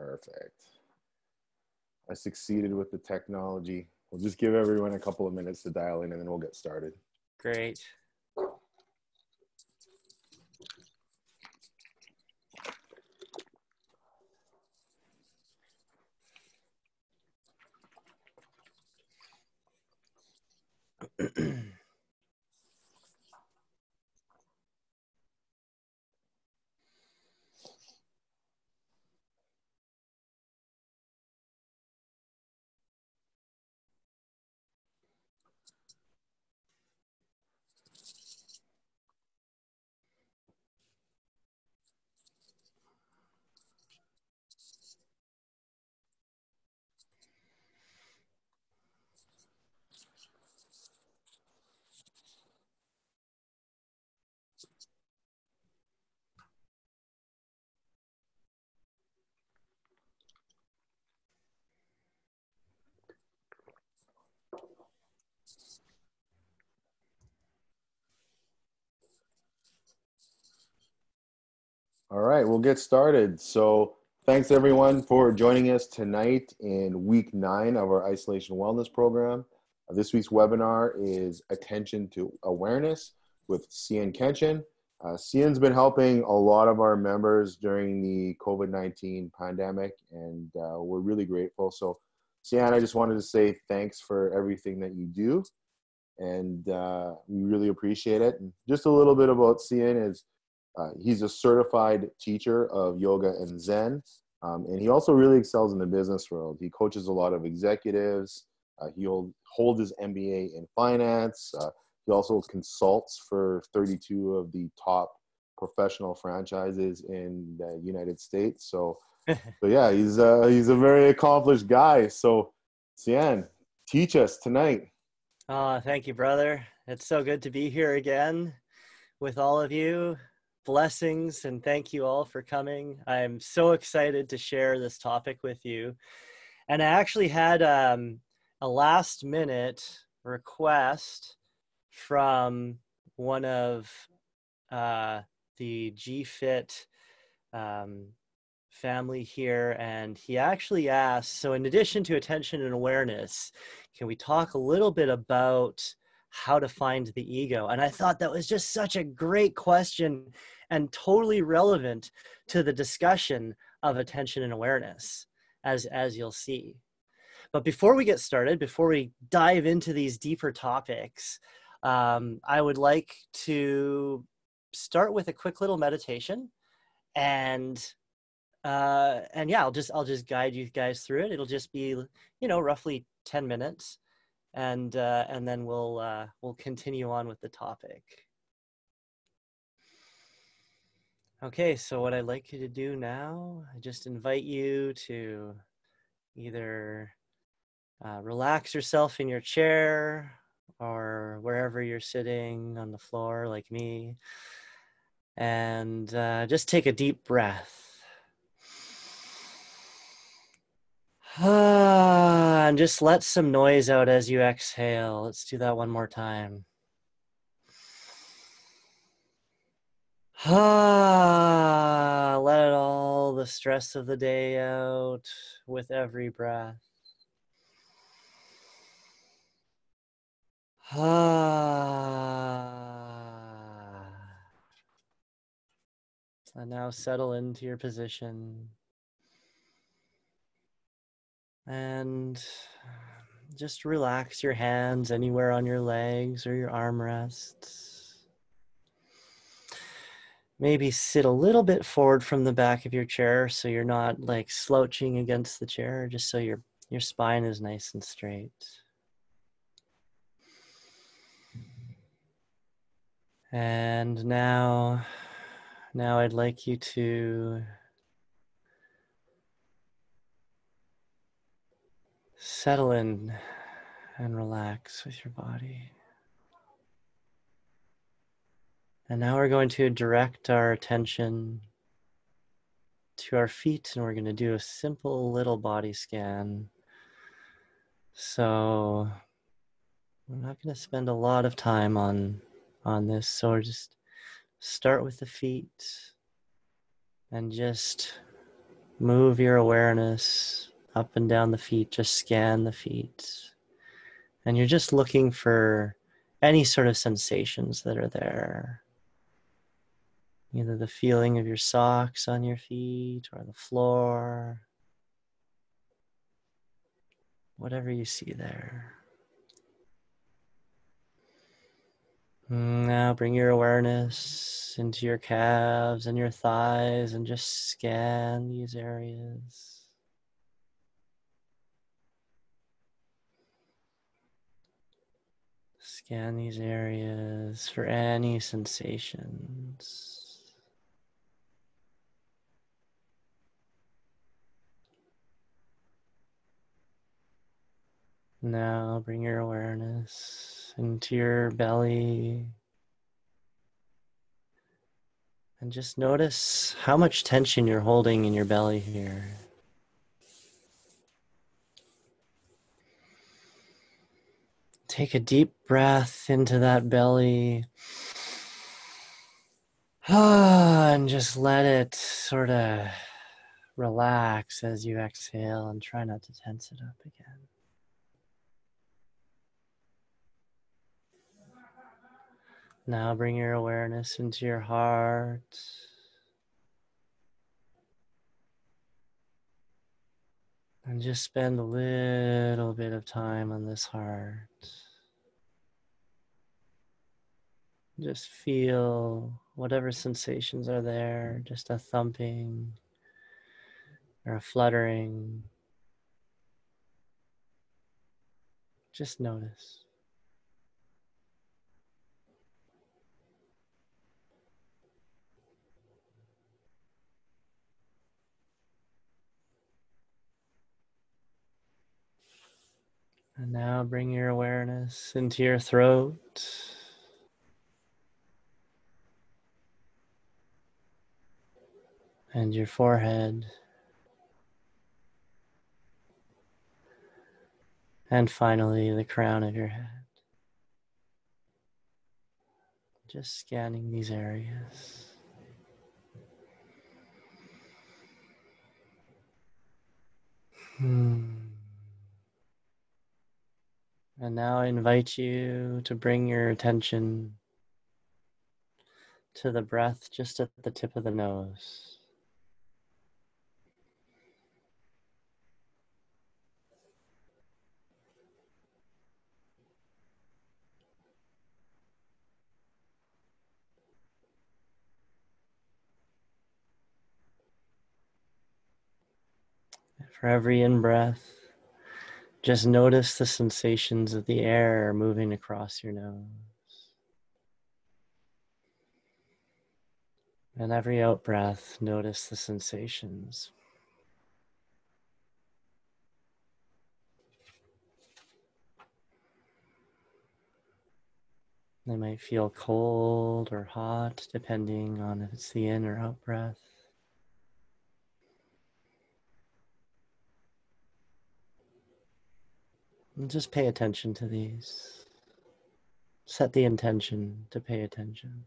Perfect. I succeeded with the technology. We'll just give everyone a couple of minutes to dial in and then we'll get started. Great. All right, we'll get started. So thanks everyone for joining us tonight in week 9 of our isolation wellness program. This week's webinar is Attention to Awareness with Cian Kenshin. Cian's been helping a lot of our members during the COVID-19 pandemic, and we're really grateful. So Cian, I just wanted to say thanks for everything that you do, and we really appreciate it. And just a little bit about Cian is he's a certified teacher of yoga and Zen, and he also really excels in the business world. He coaches a lot of executives. He'll hold his MBA in finance. He also consults for 32 of the top professional franchises in the United States. So yeah, he's a very accomplished guy. So Cian, teach us tonight. Thank you, brother. It's so good to be here again with all of you. Blessings, and thank you all for coming. I'm so excited to share this topic with you. And I actually had a last minute request from one of the GFit family here, and he actually asked, so in addition to attention and awareness, can we talk a little bit about how to find the ego? And I thought that was just such a great question and totally relevant to the discussion of attention and awareness, as you'll see. But before we get started, before we dive into these deeper topics, I would like to start with a quick little meditation, and yeah, I'll just guide you guys through it. It'll just be, roughly 10 minutes. And then we'll continue on with the topic. Okay, so what I'd like you to do now, I just invite you to either relax yourself in your chair or wherever you're sitting on the floor like me, and just take a deep breath. And just let some noise out as you exhale. Let's do that one more time. Let all the stress of the day out with every breath. And now settle into your position. And just relax your hands anywhere on your legs or your armrests. Maybe sit a little bit forward from the back of your chair so you're not like slouching against the chair, just so your spine is nice and straight. And now I'd like you to settle in and relax with your body. And now we're going to direct our attention to our feet, and we're going to do a simple little body scan. So we're not going to spend a lot of time on this, so we'll just start with the feet and just Move your awareness up and down the feet. Just scan the feet. And you're just looking for any sort of sensations that are there. Either the feeling of your socks on your feet or the floor. Whatever you see there. Now bring your awareness into your calves and your thighs and just scan these areas. Scan these areas for any sensations. Now bring your awareness into your belly and just notice how much tension you're holding in your belly here. Take a deep breath into that belly. And just let it sort of relax as you exhale and try not to tense it up again. Now bring your awareness into your heart. And just spend a little bit of time on this heart. Just feel whatever sensations are there, just a thumping or a fluttering. Just notice. And now bring your awareness into your throat. And your forehead. And finally, the crown of your head. Just scanning these areas. And now I invite you to bring your attention to the breath just at the tip of the nose. For every in-breath, just notice the sensations of the air moving across your nose. And every out-breath, notice the sensations. They might feel cold or hot, depending on if it's the in or out breath. And just pay attention to these. Set the intention to pay attention.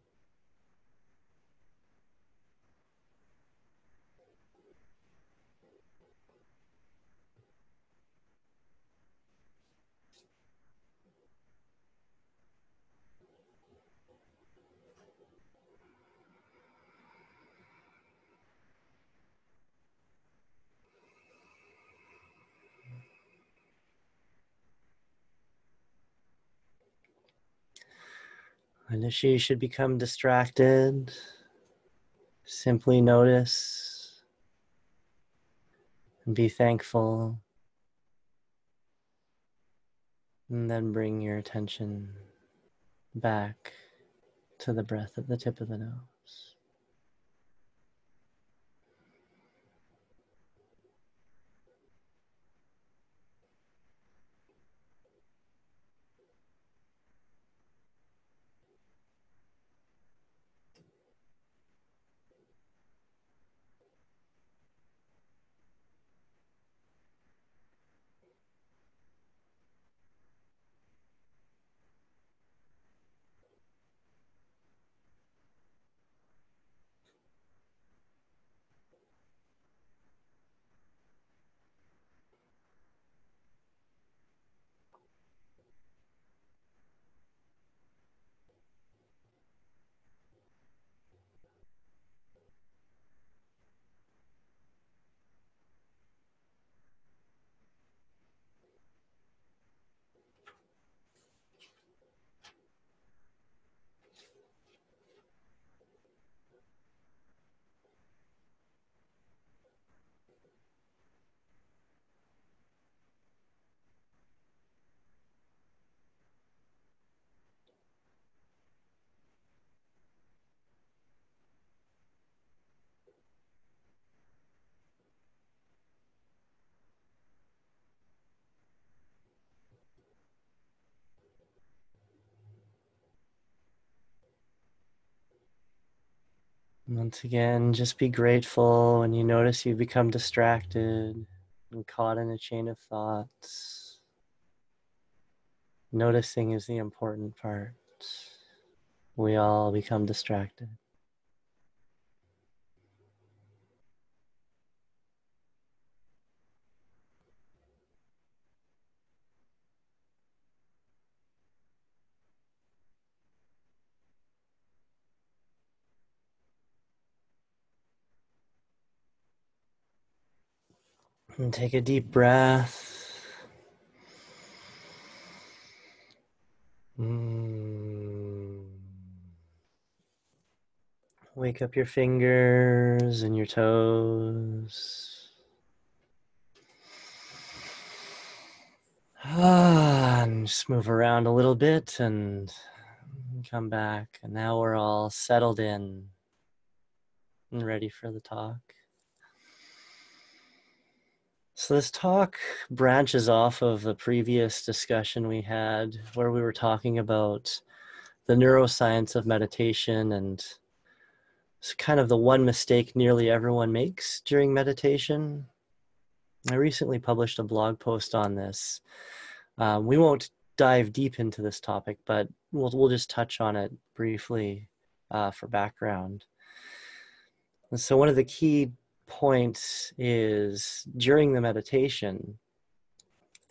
And if you should become distracted, simply notice and be thankful. And then bring your attention back to the breath at the tip of the nose. Once again, just be grateful when you notice you become distracted and caught in a chain of thoughts. Noticing is the important part. We all become distracted. And take a deep breath. Wake up your fingers and your toes. And just move around a little bit and come back. And now we're all settled in and ready for the talk. So this talk branches off of the previous discussion we had where we were talking about the neuroscience of meditation, and it's kind of the one mistake nearly everyone makes during meditation. I recently published a blog post on this. We won't dive deep into this topic, but we'll just touch on it briefly for background. And so one of the key points is during the meditation,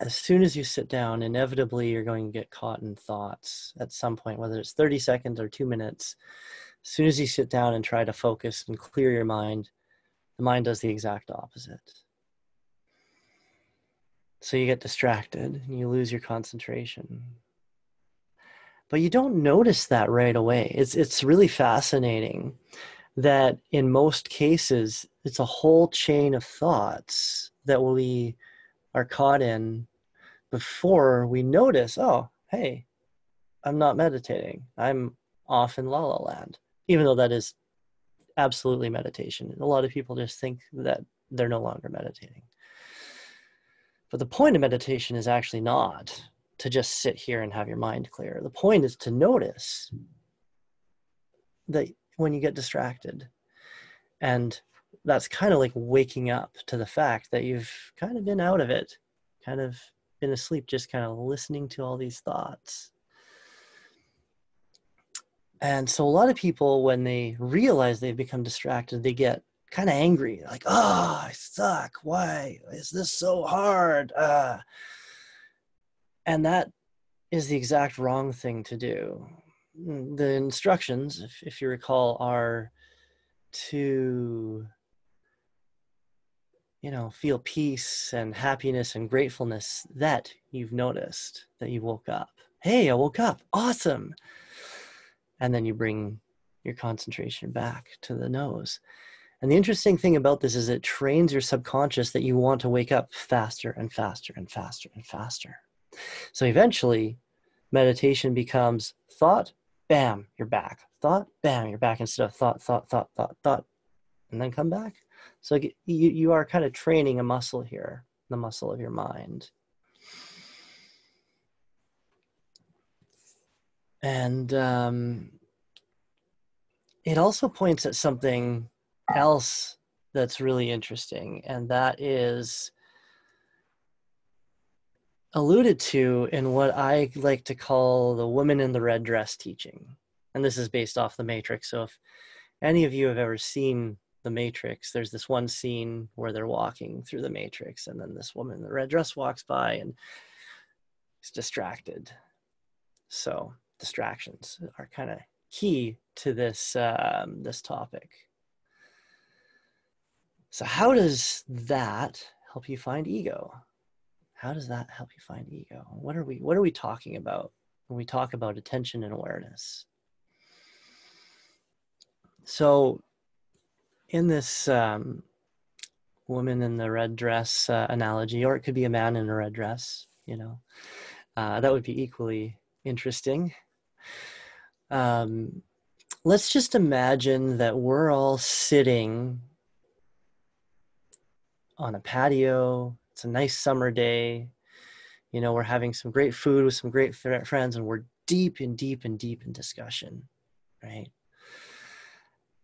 as soon as you sit down, inevitably you're going to get caught in thoughts at some point, whether it's 30 seconds or 2 minutes. As soon as you sit down and try to focus and clear your mind, the mind does the exact opposite. So you get distracted and you lose your concentration. But you don't notice that right away. It's really fascinating that in most cases, it's a whole chain of thoughts that we are caught in before we notice, oh, hey, I'm not meditating. I'm off in La La Land, even though that is absolutely meditation. A lot of people just think that they're no longer meditating. But the point of meditation is actually not to just sit here and have your mind clear. The point is to notice that when you get distracted. And that's kind of like waking up to the fact that you've kind of been out of it, kind of been asleep, just kind of listening to all these thoughts. And so a lot of people, when they realize they've become distracted, they get kind of angry, like, oh, I suck. Why is this so hard? And that is the exact wrong thing to do. The instructions, if you recall, are to, feel peace and happiness and gratefulness that you've noticed that you woke up. Hey, I woke up. Awesome. And then you bring your concentration back to the nose. And the interesting thing about this is it trains your subconscious that you want to wake up faster and faster and faster and faster. So eventually, meditation becomes thought, bam, you're back. Thought, bam, you're back, instead of thought, thought, thought, thought, thought, and then come back. So you are kind of training a muscle here, the muscle of your mind. And it also points at something else that's really interesting, and that is alluded to in what I like to call the woman in the red dress teaching. And this is based off The Matrix. So if any of you have ever seen The Matrix, there's this one scene where they're walking through the Matrix, and then this woman in the red dress walks by and is distracted. So distractions are kind of key to this this topic. So how does that help you find ego? How does that help you find ego? What are we talking about when we talk about attention and awareness? So in this woman in the red dress analogy, or it could be a man in a red dress, that would be equally interesting. Let's just imagine that we're all sitting on a patio. It's a nice summer day. We're having some great food with some great friends, and we're deep in discussion, right?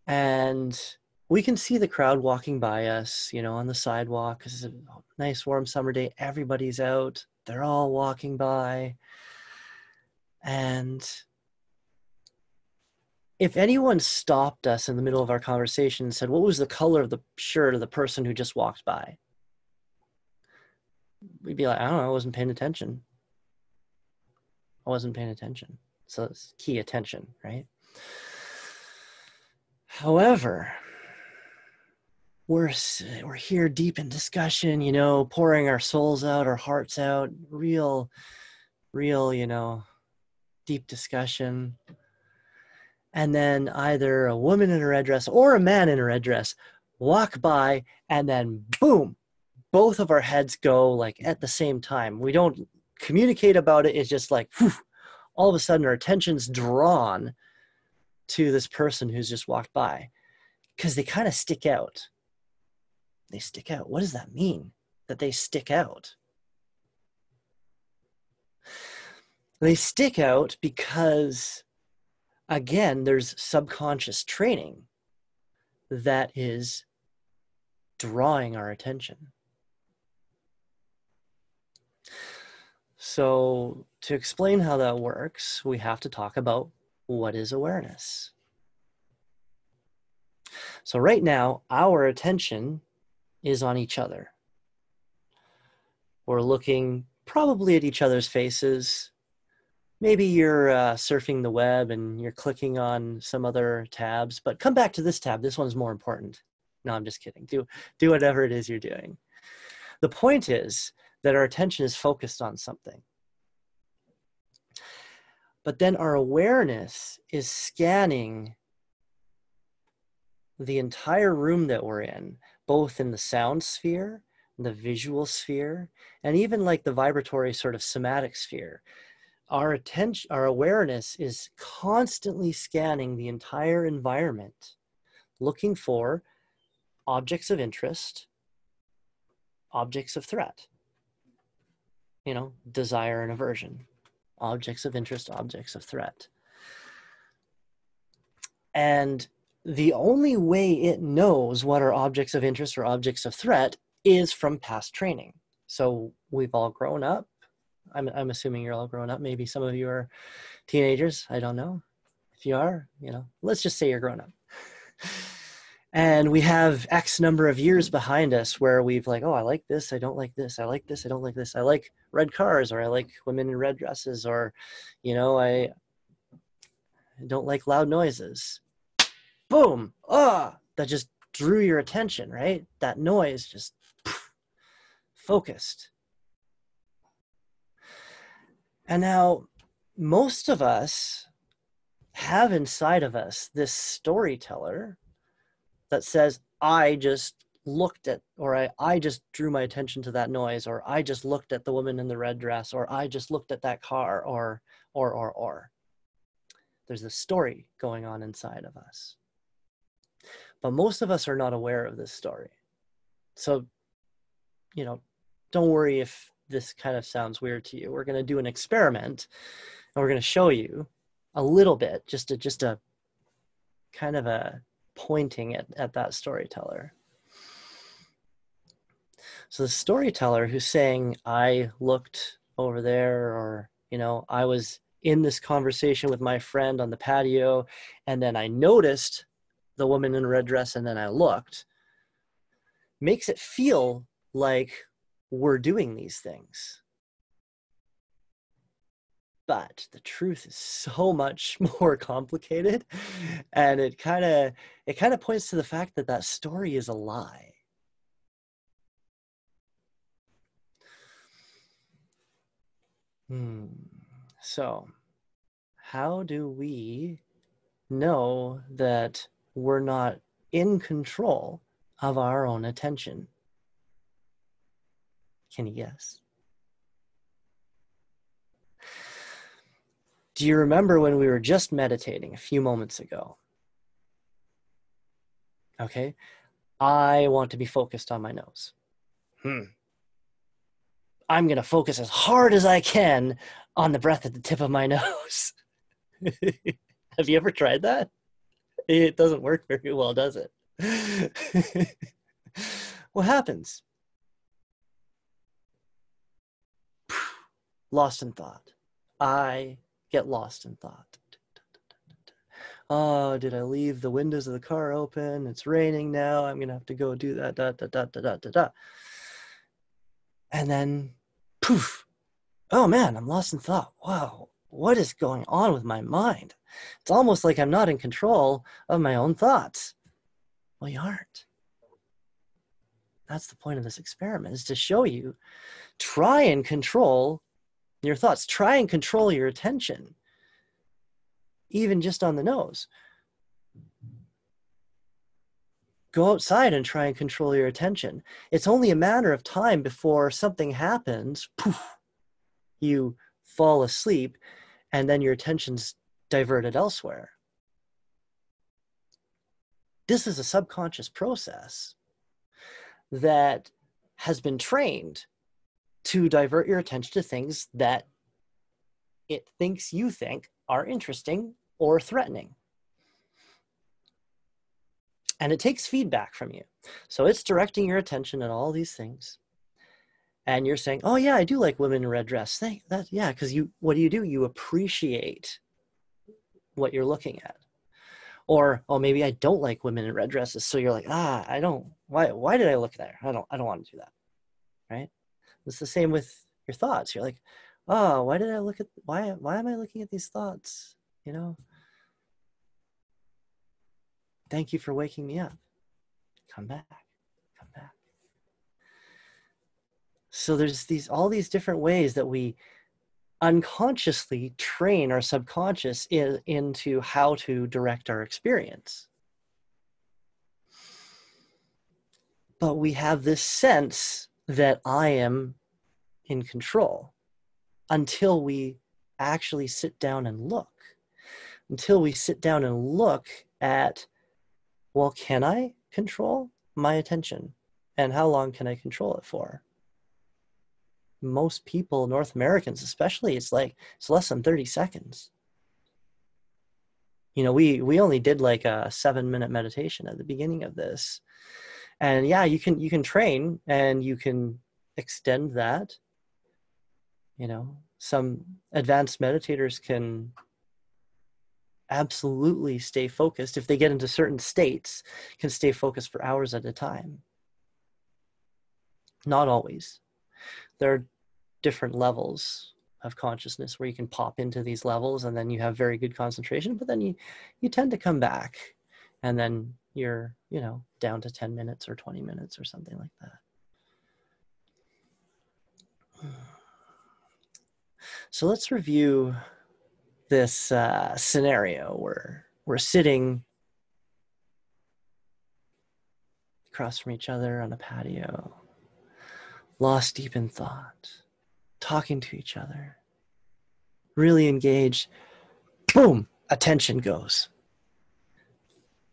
And we can see the crowd walking by us, on the sidewalk. It's a nice warm summer day. Everybody's out. They're all walking by. And if anyone stopped us in the middle of our conversation and said, what was the color of the shirt of the person who just walked by? We'd be like, I don't know, I wasn't paying attention. So it's key attention, right? However, we're here deep in discussion, pouring our souls out, our hearts out, real, deep discussion. And then either a woman in a red dress or a man in a red dress walk by, and then boom, both of our heads go like at the same time. We don't communicate about it. It's just like, whew, all of a sudden our attention's drawn to this person who's just walked by because they kind of stick out. They stick out. What does that mean, that they stick out? They stick out because, again, there's subconscious training that is drawing our attention. So to explain how that works, we have to talk about what is awareness. So right now, our attention is on each other. We're looking probably at each other's faces. Maybe you're surfing the web and you're clicking on some other tabs, but come back to this tab. This one's more important. No, I'm just kidding. Do whatever it is you're doing. The point is that our attention is focused on something. But then our awareness is scanning the entire room that we're in, both in the sound sphere, the visual sphere, and even like the vibratory sort of somatic sphere. Our attention, our awareness is constantly scanning the entire environment, looking for objects of interest, objects of threat, desire and aversion, objects of interest, objects of threat. And the only way it knows what are objects of interest or objects of threat is from past training. So we've all grown up. I'm assuming you're all grown up. Maybe some of you are teenagers. I don't know. If you are, let's just say you're grown up. And we have X number of years behind us where we've like, oh, I like this. I don't like this. I like this. I don't like this. I like red cars, or I like women in red dresses, or, I don't like loud noises. Boom. Oh, that just drew your attention, right? That noise just focused. And now most of us have inside of us this storyteller that says, I just looked at, or I just drew my attention to that noise, or I just looked at the woman in the red dress, or I just looked at that car, or. There's this story going on inside of us. But most of us are not aware of this story. So, don't worry if this kind of sounds weird to you. We're going to do an experiment, and we're going to show you a little bit, just a kind of a pointing at that storyteller. So the storyteller who's saying, I looked over there, or, I was in this conversation with my friend on the patio, and then I noticed the woman in a red dress, and then I looked, makes it feel like we're doing these things. But the truth is so much more complicated, and it kind of points to the fact that that story is a lie. So, how do we know that we're not in control of our own attention? Can you guess? Do you remember when we were just meditating a few moments ago? Okay, I want to be focused on my nose. I'm going to focus as hard as I can on the breath at the tip of my nose. Have you ever tried that? It doesn't work very well, does it? What happens? Lost in thought. I get lost in thought. Oh, did I leave the windows of the car open? It's raining now. I'm going to have to go do that. Da, da, da, da, da, da, da. And then, poof. Oh, man, I'm lost in thought. Wow, what is going on with my mind? It's almost like I'm not in control of my own thoughts. Well, you aren't. That's the point of this experiment, is to show you, try and control your thoughts. Try and control your attention, even just on the nose. Go outside and try and control your attention. It's only a matter of time before something happens. Poof, you fall asleep, and then your attention's diverted elsewhere. This is a subconscious process that has been trained to divert your attention to things that it thinks you think are interesting or threatening. And it takes feedback from you. So it's directing your attention at all these things. And you're saying, oh yeah, I do like women in red dress. Yeah, because what do? You appreciate what you're looking at. Or, oh, maybe I don't like women in red dresses. So you're like, why did I look there? I don't want to do that, right? It's the same with your thoughts. You're like, oh, why am I looking at these thoughts? You know, thank you for waking me up. Come back. So there's all these different ways that we unconsciously train our subconscious into how to direct our experience. But we have this sense that I am in control until we actually sit down and look. Until we sit down and look at, well, can I control my attention? And how long can I control it for? Most people, North Americans especially, it's less than 30 seconds. You know, we only did like a 7-minute meditation at the beginning of this. And yeah, you can train and you can extend that. You know, some advanced meditators can absolutely stay focused. If they get into certain states, can stay focused for hours at a time. Not always. There are different levels of consciousness where you can pop into these levels and then you have very good concentration, but then you tend to come back and then you're, you know, down to 10 minutes or 20 minutes or something like that. So let's review this scenario where we're sitting across from each other on a patio, lost deep in thought, talking to each other, really engaged. Boom, attention goes.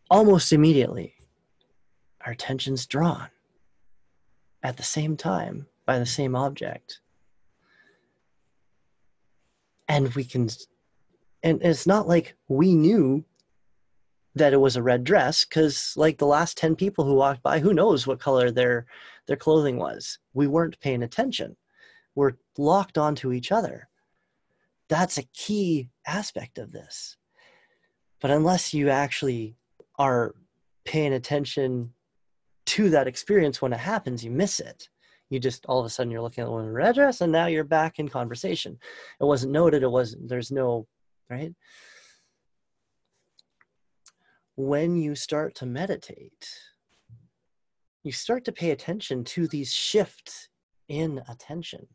Almost immediately, our attention's drawn at the same time by the same object. And it's not like we knew that it was a red dress, because like the last 10 people who walked by, who knows what color their clothing was? We weren't paying attention. We're locked onto each other. That's a key aspect of this. But unless you actually are paying attention to that experience when it happens, you miss it. You just, all of a sudden, you're looking at one in a red dress and now you're back in conversation. It wasn't noted. There's no, right? When you start to meditate, you start to pay attention to these shifts in attention.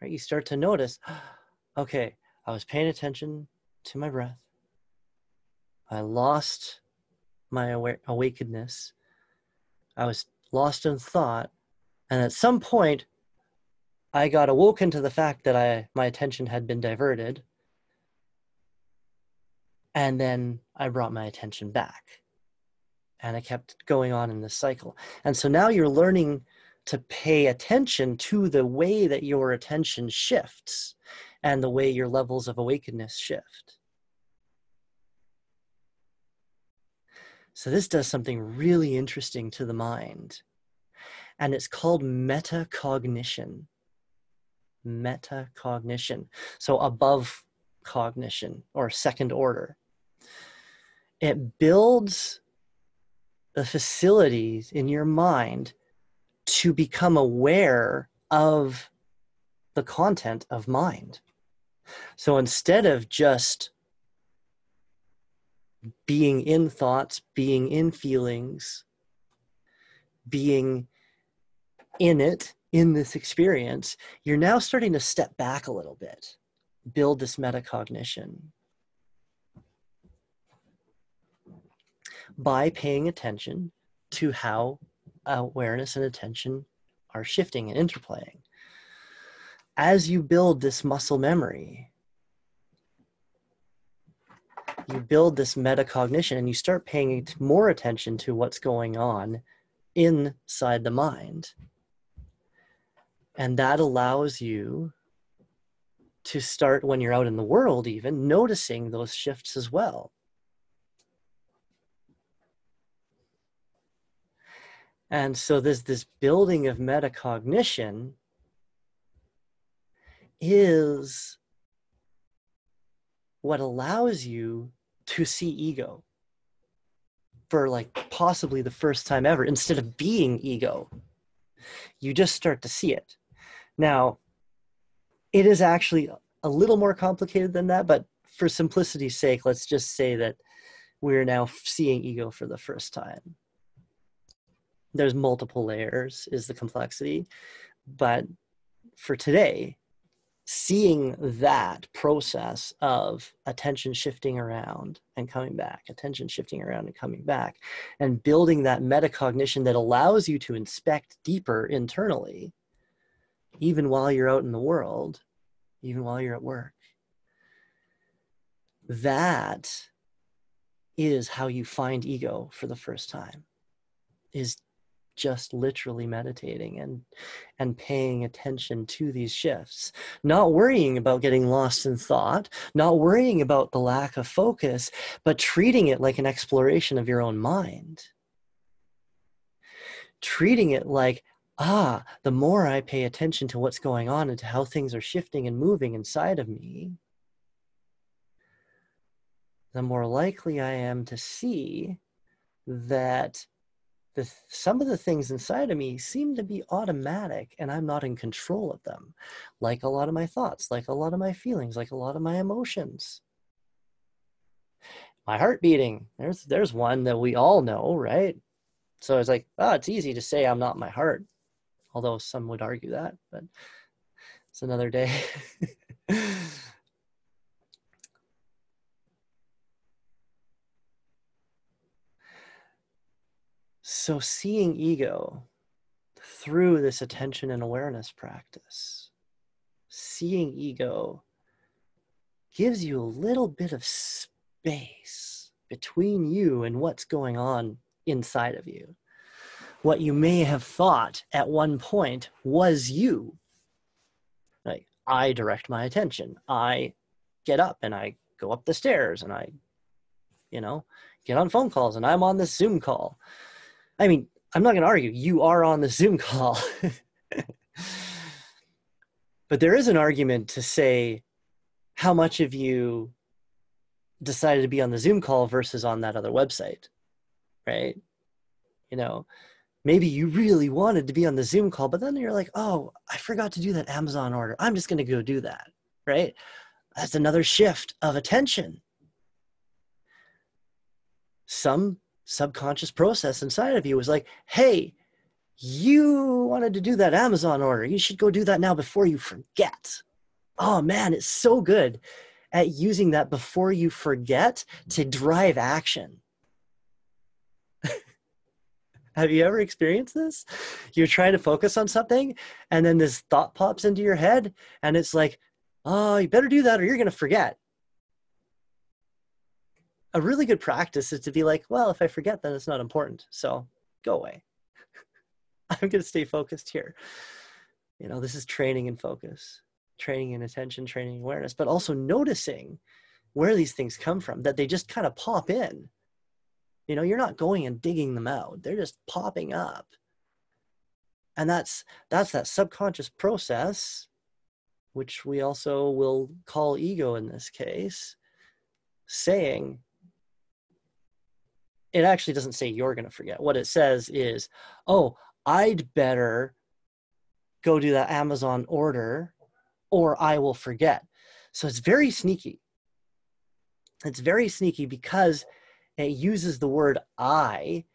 Right? You start to notice, okay, I was paying attention to my breath. I lost my awakenedness. I was lost in thought. And at some point, I got awoken to the fact that my attention had been diverted. And then I brought my attention back. And I kept going on in this cycle. And so now you're learning to pay attention to the way that your attention shifts and the way your levels of awakeness shift. So this does something really interesting to the mind, and it's called metacognition. Metacognition. So above cognition, or second order. It builds the facilities in your mind to become aware of the content of mind. So instead of just being in thoughts, being in feelings, being in it, in this experience, you're now starting to step back a little bit, build this metacognition by paying attention to how awareness and attention are shifting and interplaying. As you build this muscle memory, you build this metacognition, and you start paying more attention to what's going on inside the mind. And that allows you to start, when you're out in the world even, noticing those shifts as well. And so this building of metacognition is what allows you to see ego for like possibly the first time ever. Instead of being ego, you just start to see it. Now, it is actually a little more complicated than that, but for simplicity's sake, let's just say that we're now seeing ego for the first time. There's multiple layers is the complexity, but for today, seeing that process of attention shifting around and coming back, attention shifting around and coming back, and building that metacognition that allows you to inspect deeper internally, even while you're out in the world, even while you're at work. That is how you find ego for the first time, is just literally meditating and paying attention to these shifts, not worrying about getting lost in thought, not worrying about the lack of focus, but treating it like an exploration of your own mind. Treating it like, the more I pay attention to what's going on and to how things are shifting and moving inside of me, the more likely I am to see that some of the things inside of me seem to be automatic and I'm not in control of them. Like a lot of my thoughts, like a lot of my feelings, like a lot of my emotions. My heart beating, there's one that we all know, right? So it's like, it's easy to say I'm not my heart. Although some would argue that, but it's another day. So seeing ego through this attention and awareness practice, seeing ego gives you a little bit of space between you and what's going on inside of you. What you may have thought at one point was you. Like, I direct my attention. I get up and I go up the stairs and I, get on phone calls and I'm on this Zoom call. I mean, I'm not going to argue, you are on the Zoom call. But there is an argument to say how much of you decided to be on the Zoom call versus on that other website, right? Maybe you really wanted to be on the Zoom call, but then you're like, I forgot to do that Amazon order. I'm just going to go do that, right? That's another shift of attention. Some subconscious process inside of you was like, hey, you wanted to do that Amazon order. You should go do that now before you forget. Oh man, it's so good at using that before you forget to drive action. Have you ever experienced this? You're trying to focus on something and then this thought pops into your head and it's like, you better do that or you're going to forget. A really good practice is to be like, well, if I forget, then it's not important. So go away. I'm going to stay focused here. This is training in focus, training in attention, training in awareness, but also noticing where these things come from, that they just kind of pop in. You know, you're not going and digging them out. They're just popping up. And that's that subconscious process, which we also will call ego in this case, saying, it actually doesn't say you're going to forget. What it says is, oh, I'd better go do that Amazon order or I will forget. So it's very sneaky. It's very sneaky because it uses the word I,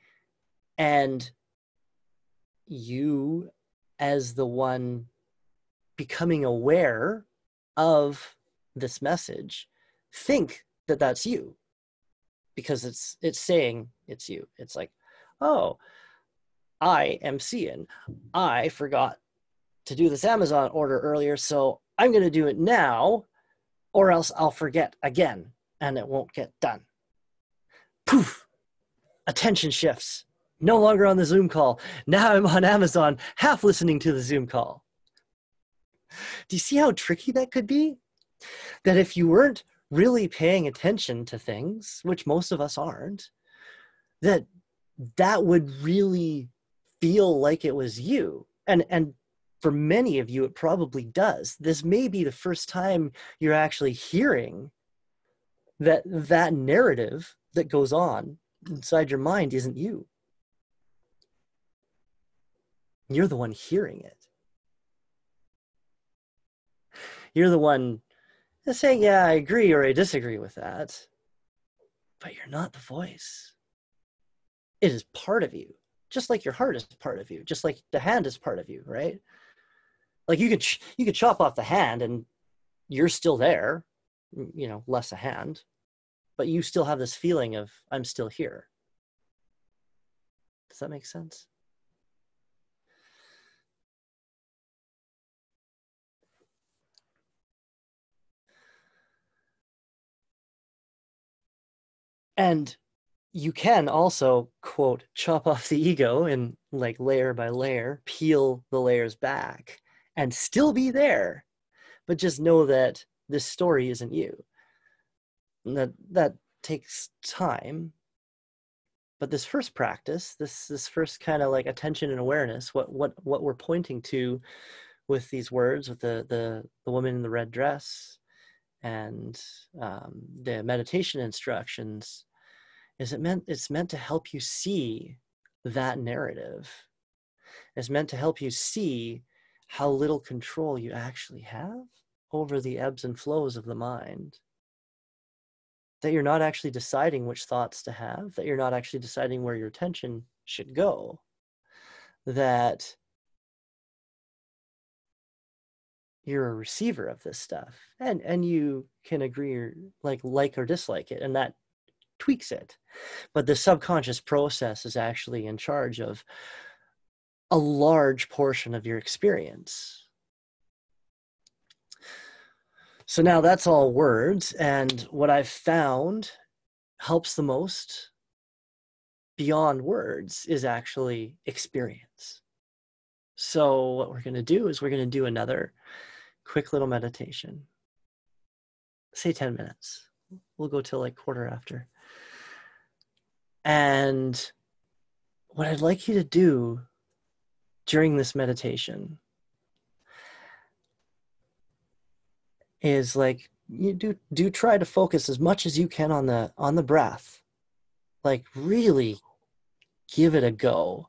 and you as the one becoming aware of this message think that that's you, because it's saying it's you. It's like, oh, I am Cian. I forgot to do this Amazon order earlier, so I'm going to do it now, or else I'll forget again and it won't get done. Poof! Attention shifts. No longer on the Zoom call. Now I'm on Amazon, half listening to the Zoom call. Do you see how tricky that could be? That if you weren't really paying attention to things, which most of us aren't, that would really feel like it was you. And for many of you, it probably does. This may be the first time you're actually hearing that narrative that goes on inside your mind isn't you. You're the one hearing it. You're the one saying, yeah, I agree or I disagree with that. But you're not the voice. It is part of you. Just like your heart is part of you. Just like the hand is part of you, right? Like you could chop off the hand and you're still there, you know, less a hand, but you still have this feeling of, I'm still here. Does that make sense? And you can also, quote, chop off the ego and like layer by layer, peel the layers back and still be there. But just know that this story isn't you. And that takes time. But this first practice, this first kind of like attention and awareness, what we're pointing to with these words, with the woman in the red dress and the meditation instructions, it's meant to help you see that narrative. It's meant to help you see how little control you actually have over the ebbs and flows of the mind. That you're not actually deciding which thoughts to have, that you're not actually deciding where your attention should go, that you're a receiver of this stuff, and you can agree or like or dislike it, and that tweaks it. But the subconscious process is actually in charge of a large portion of your experience. So now that's all words, and what I've found helps the most beyond words is actually experience. So what we're going to do is we're going to do another quick little meditation. Say 10 minutes. We'll go till like quarter after. And what I'd like you to do during this meditation is like you do try to focus as much as you can on the breath. Like really give it a go.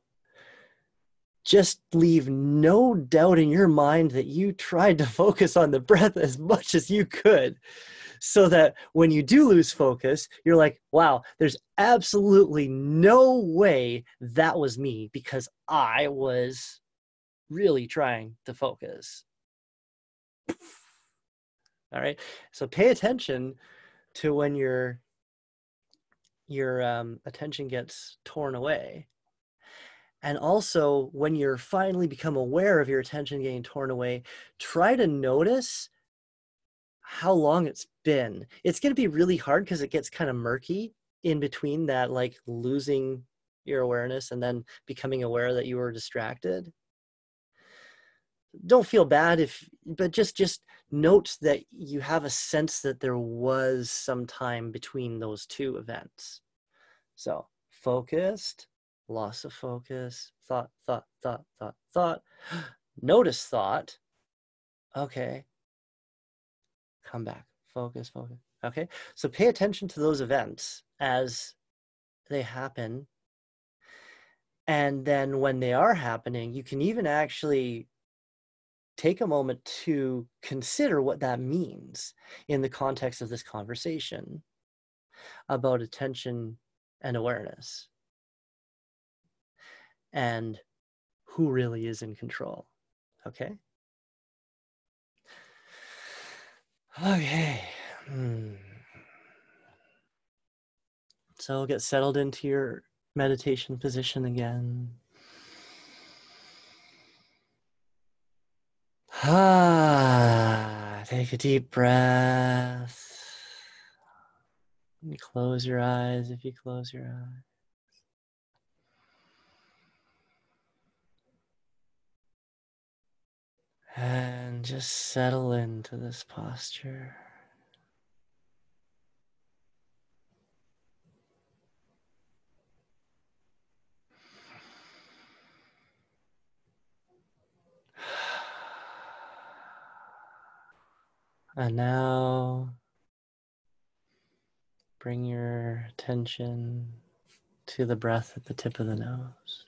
Just leave no doubt in your mind that you tried to focus on the breath as much as you could, so that when you do lose focus, you're like, wow, there's absolutely no way that was me, because I was really trying to focus. All right. So pay attention to when your attention gets torn away. And also when you're finally become aware of your attention getting torn away, try to notice how long it's been. It's going to be really hard because it gets kind of murky in between that, like losing your awareness and then becoming aware that you were distracted. Don't feel bad but just note that you have a sense that there was some time between those two events. So focused, loss of focus, thought, thought, thought, thought, thought, notice thought. Okay, come back, focus, focus. Okay, so pay attention to those events as they happen. And then when they are happening, you can even actually take a moment to consider what that means in the context of this conversation about attention and awareness and who really is in control. Okay? Okay. So get settled into your meditation position again. Take a deep breath. You close your eyes if you close your eyes. And just settle into this posture. And now bring your attention to the breath at the tip of the nose.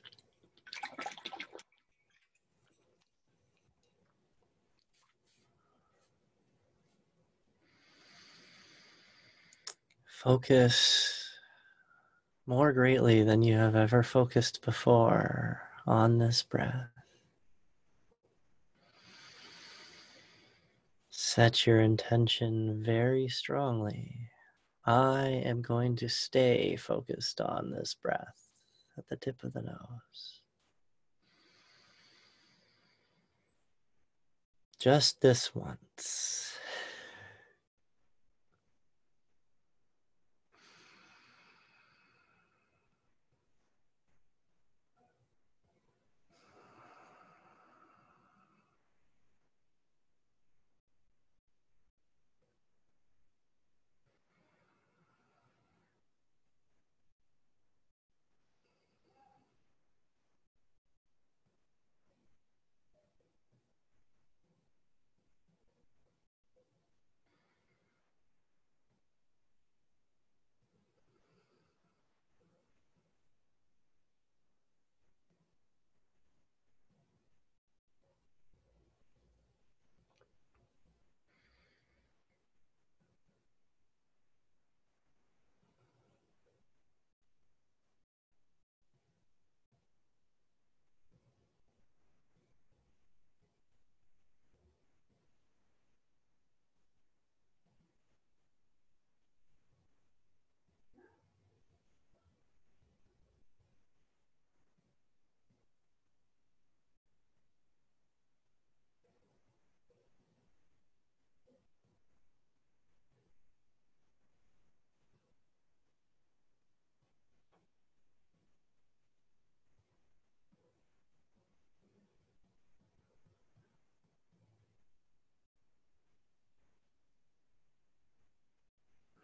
Focus more greatly than you have ever focused before on this breath. Set your intention very strongly. I am going to stay focused on this breath at the tip of the nose. Just this once.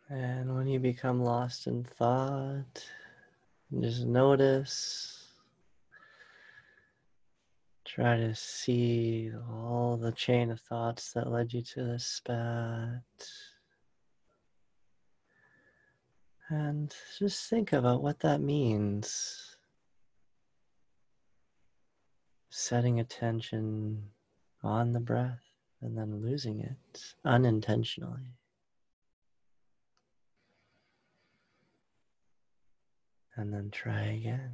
And when you become lost in thought, just notice. Try to see all the chain of thoughts that led you to this spot. And just think about what that means. Setting attention on the breath and then losing it unintentionally. And then try again.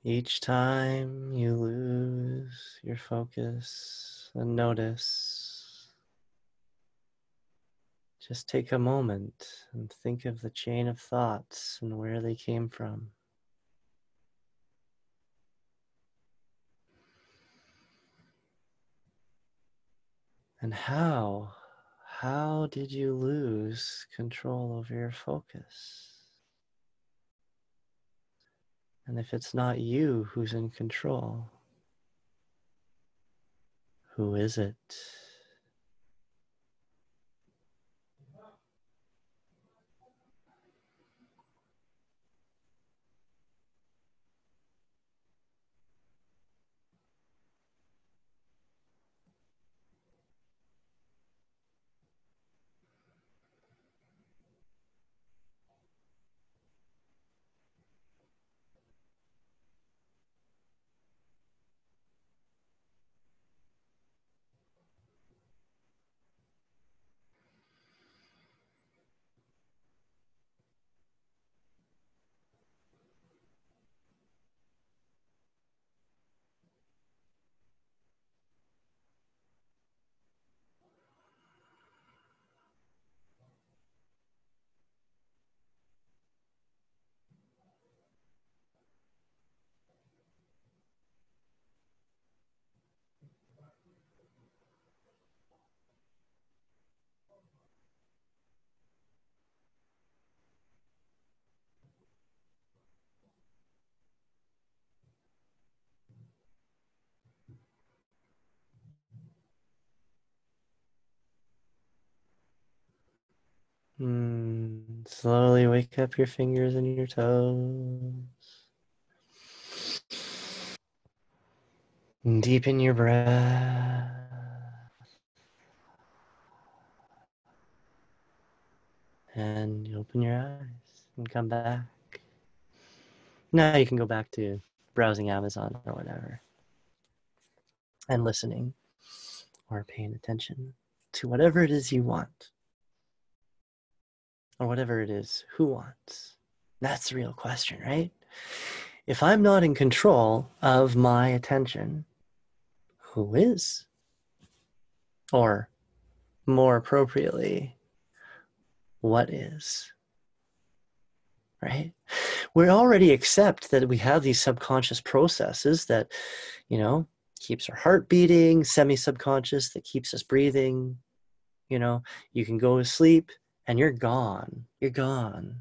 Each time you lose your focus and notice, just take a moment and think of the chain of thoughts and where they came from. And how did you lose control over your focus? And if it's not you who's in control, who is it? Slowly wake up your fingers and your toes. Deepen your breath. And you open your eyes and come back. Now you can go back to browsing Amazon or whatever and listening or paying attention to whatever it is you want or whatever it is who wants. That's the real question, right? If I'm not in control of my attention, who is? Or more appropriately, what is? Right? We already accept that we have these subconscious processes that, keeps our heart beating, semi-subconscious that keeps us breathing. You can go to sleep and you're gone. You're gone.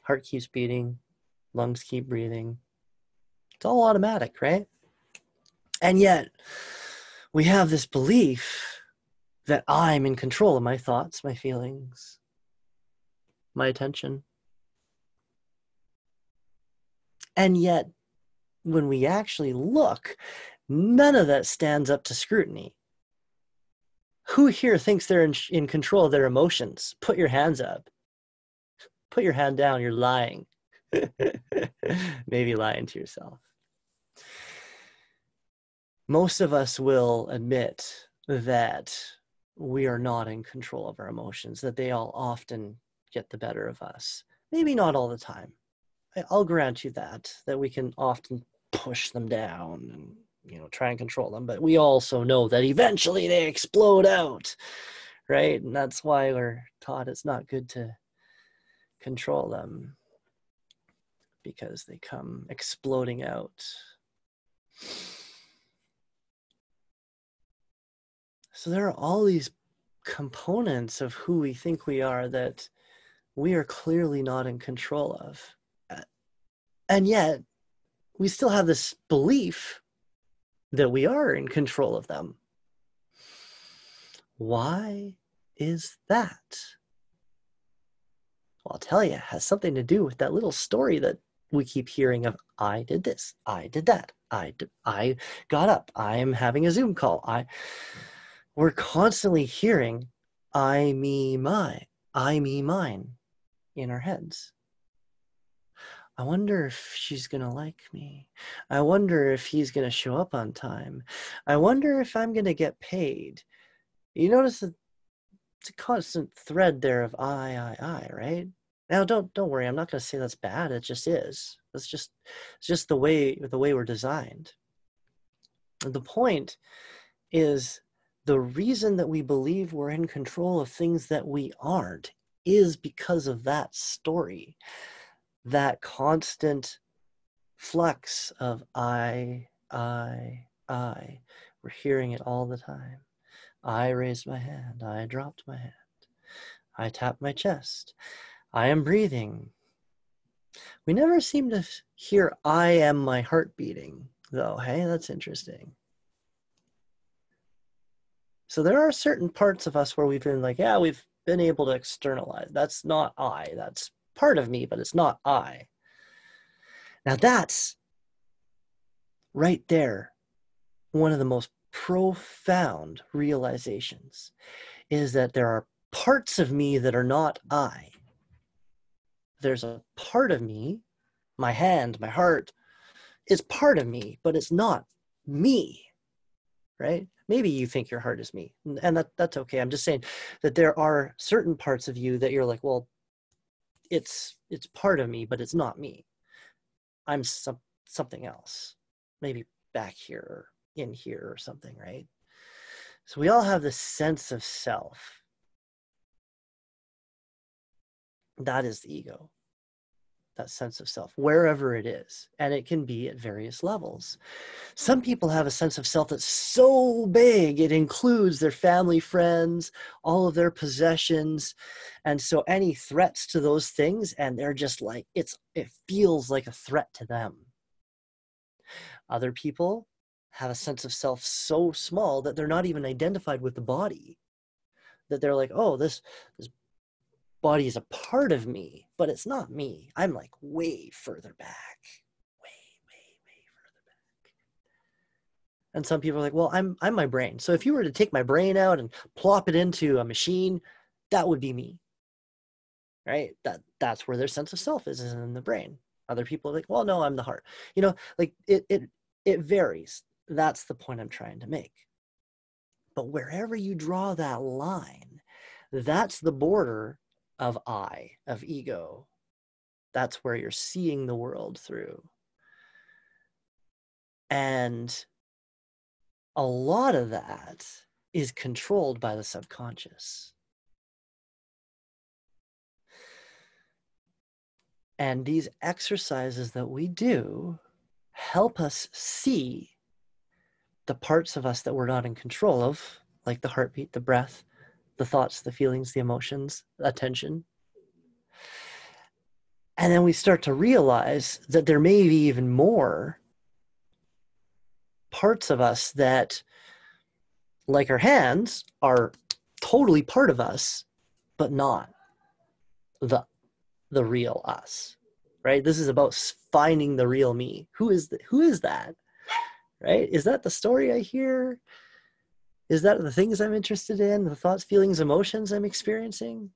Heart keeps beating, lungs keep breathing. It's all automatic, right? And yet we have this belief that I'm in control of my thoughts, my feelings, my attention. And yet when we actually look, none of that stands up to scrutiny. Who here thinks they're in control of their emotions? Put your hands up. Put your hand down. You're lying. Maybe lying to yourself. Most of us will admit that we are not in control of our emotions, that they all often get the better of us. Maybe not all the time. I'll grant you that we can often push them down and try and control them, but we also know that eventually they explode out, right? And that's why we're taught it's not good to control them, because they come exploding out. So there are all these components of who we think we are that we are clearly not in control of. And yet we still have this belief that we are in control of them. Why is that? Well, I'll tell you, it has something to do with that little story that we keep hearing of, I did this, I did that, I got up, I'm having a Zoom call. We're constantly hearing I, me, mine in our heads. I wonder if she's going to like me. I wonder if he's going to show up on time. I wonder if I'm going to get paid. You notice that it's a constant thread there of I, right? Now, don't worry. I'm not going to say that's bad. It just is. It's just the way we're designed. And the point is, the reason that we believe we're in control of things that we aren't is because of that story, that constant flux of I. We're hearing it all the time. I raised my hand. I dropped my hand. I tapped my chest. I am breathing. We never seem to hear I am my heart beating, though. Hey, that's interesting. So there are certain parts of us where we've been like, yeah, we've been able to externalize. That's not I. That's part of me, but it's not I. Now that's right there. One of the most profound realizations is that there are parts of me that are not I. There's a part of me, my hand, my heart, is part of me, but it's not me, right? Maybe you think your heart is me, and that's okay. I'm just saying that there are certain parts of you that you're like, well, it's part of me, but it's not me. I'm something else, maybe back here or in here or something, right? So we all have this sense of self. That is the ego, that sense of self, wherever it is. And it can be at various levels. Some people have a sense of self that's so big, it includes their family, friends, all of their possessions. And so any threats to those things, and they're just like, it feels like a threat to them. Other people have a sense of self so small that they're not even identified with the body, that they're like, oh, this body is a part of me, but it's not me. I'm like way further back, way further back. And some people are like, well, I'm my brain. So if you were to take my brain out and plop it into a machine, that would be me, right? That's where their sense of self is in the brain. Other people are like, well, no, I'm the heart. Like it varies. That's the point I'm trying to make. But wherever you draw that line, that's the border of I, of ego. That's where you're seeing the world through. And a lot of that is controlled by the subconscious. And these exercises that we do help us see the parts of us that we're not in control of, like the heartbeat, the breath, the thoughts, the feelings, the emotions, attention. And then we start to realize that there may be even more parts of us that, like our hands, are totally part of us, but not the real us, right? This is about finding the real me. Who is that, right? Is that the story I hear? Is that the things I'm interested in, the thoughts, feelings, emotions I'm experiencing?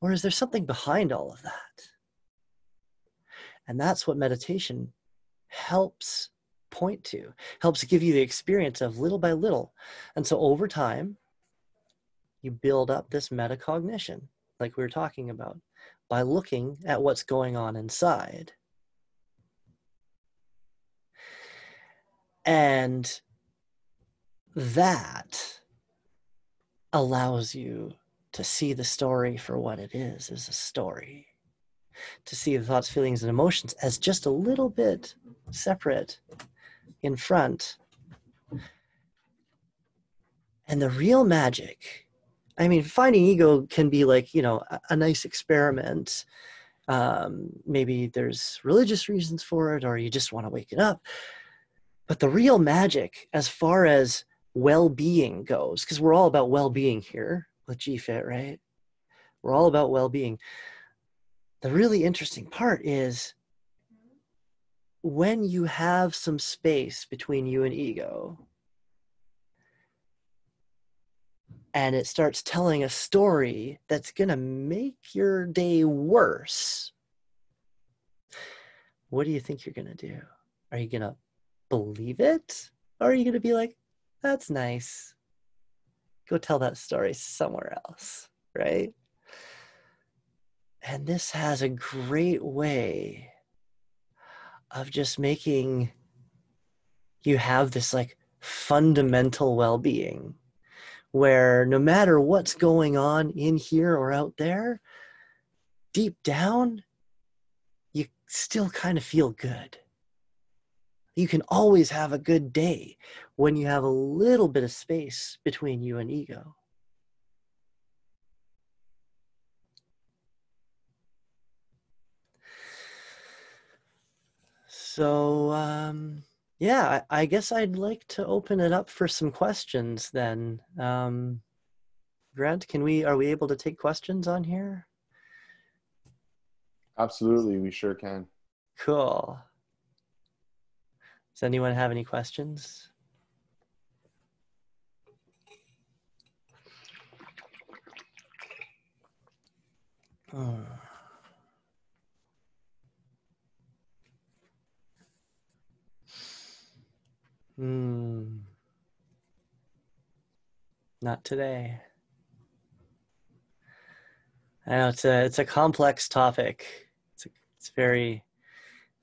Or is there something behind all of that? And that's what meditation helps point to, helps give you the experience of little by little. And so over time, you build up this metacognition, like we were talking about, by looking at what's going on inside. And that allows you to see the story for what it is a story. To see the thoughts, feelings, and emotions as just a little bit separate in front. And the real magic, I mean, finding ego can be like, a nice experiment. Maybe there's religious reasons for it, or you just want to wake it up. But the real magic, as far as well-being goes, because we're all about well-being here with GFIT, right? We're all about well-being. The really interesting part is when you have some space between you and ego, and it starts telling a story that's going to make your day worse, what do you think you're going to do? Are you going to believe it? Or are you going to be like, that's nice, go tell that story somewhere else, right? And this has a great way of just making you have this like fundamental well-being where no matter what's going on in here or out there, deep down, you still kind of feel good. You can always have a good day when you have a little bit of space between you and ego. So, yeah, I guess I'd like to open it up for some questions then. Grant, are we able to take questions on here? Absolutely, we sure can. Cool. Does anyone have any questions? Oh. Not today. I know it's a complex topic. It's very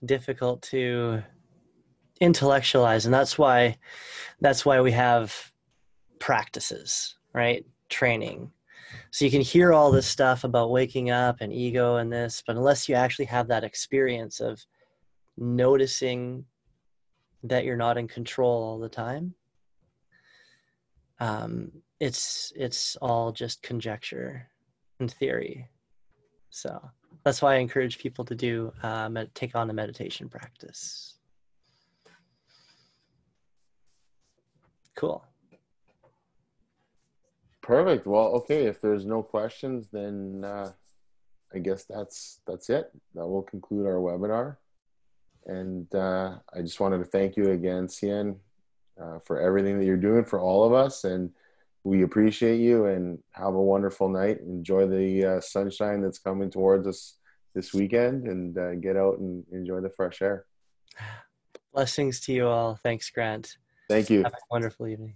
difficult to intellectualize, and that's why we have practices, right? Training. So you can hear all this stuff about waking up and ego and this, but unless you actually have that experience of noticing that you're not in control all the time, it's all just conjecture and theory. So that's why I encourage people to do take on a meditation practice. Cool. Perfect. Well, okay. If there's no questions, then I guess that's it. That will conclude our webinar. And I just wanted to thank you again, Cian, for everything that you're doing for all of us. And we appreciate you, and have a wonderful night. Enjoy the sunshine that's coming towards us this weekend, and get out and enjoy the fresh air. Blessings to you all. Thanks, Grant. Thank you. Have a wonderful evening.